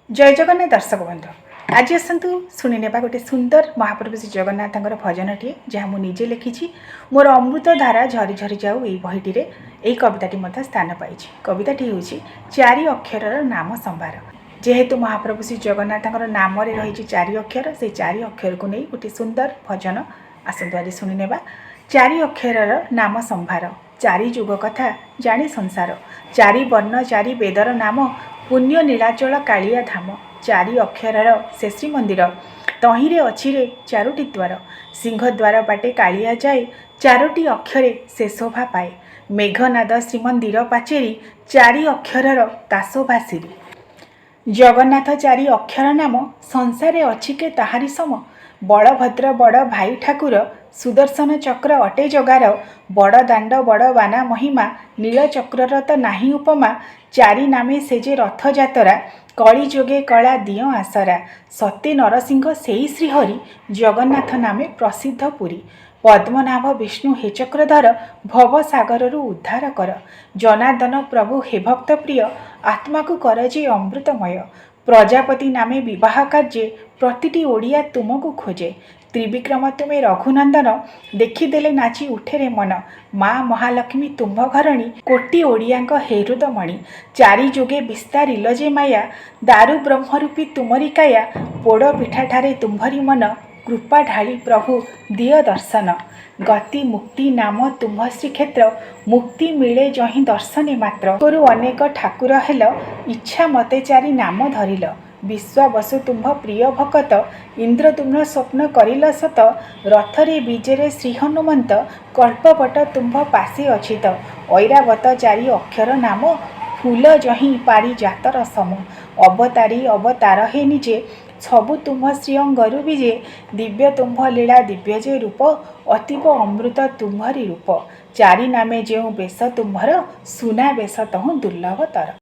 जय जगन्नाथ दर्शक बंधु आज आसतु शुणी ने गोटे सुंदर महाप्रभु श्री जगन्नाथ भजनटी जहाँ मुझे निजे लिखी मोर अमृत धारा झरी झरी जाऊ ये बहीटी यही कविताटी स्थान पाई। कविताटी हूँ चारि अक्षर नाम संभार। जेहेतु महाप्रभु श्री जगन्नाथ नाम रही चारि अक्षर से चारि अक्षर को नहीं गोटे सुंदर भजन आसतु आज शुणी ने। चारि अक्षर नाम संभार चारि जुग कथा जानी संसार चारि वर्ण चारि वेदर नाम पुण्य नीलाचल कालिया धाम चारि अक्षर से श्रीमंदिर तहिरे अच्छी चारोटी द्वार सिंहद्वार बाटे कालिया जाए चारोटी अक्षरे से शोभा पाए मेघनाद श्रीमंदिर पाचेरी चारि अक्षर ताशोभा सिरी जगन्नाथ चारि अक्षर नाम संसारे अच्छी के ताहारी सम बड़भद्र बड़ भाई ठाकुर सुदर्शन चक्र अटे जगार बड़ दाण्ड बड़ बाना महिमा नील चक्रर तो नाही उपमा चारि नामे से जे रथ जातरा कली जोगे कला दियो आसरा सत्य नरसिंह सेई श्रीहरि जगन्नाथ नामे प्रसिद्ध पुरी पद्मनाभ विष्णु हे चक्रधर भव सागर उद्धार कर जनार्दन प्रभु हे भक्त प्रिय आत्मा को कर जे अमृतमय प्रजापति नामे विवाह कार्ये प्रतिटी ओडिया तुमको खोजे त्रिविक्रम तुम्हें रघुनंदन देखीदेले नाची उठेरे मन माँ महालक्ष्मी तुम्भ घरणी कोटी ओडियांक हे हृदमणि चारि जोगे विस्तारिल जे माया दारु ब्रह्मरूपी तुमरी काया पोड़ पिठा ठारे तुम्भरी मन कृपा ढाली प्रभु दिय दर्शन गति मुक्ति नाम तुम्भ श्रीक्षेत्र मुक्ति मिले जही दर्शने मात्र तोरु अनेक ठाकुर हेल इच्छा मते चारि नाम धरिल विश्वावसु तुम्भ प्रिय भकत इंद्रदुम्न स्वप्न करिल सत रथरे विजेरे श्री हनुमंत कल्पपट तुम्भ पासे अचित ऐरावत चारि अक्षर नाम फूल जही पारी जातर सम अवतारी अवतार हे निजे सबु तुम्भ श्री अंगरु विजे दिव्य तुम्भ लीला दिव्य जे रूप अतीब अमृत तुम्भरी रूप चारि नामे जेउ बेश तुम्भर सुना बेश तहु दुर्लभ तर।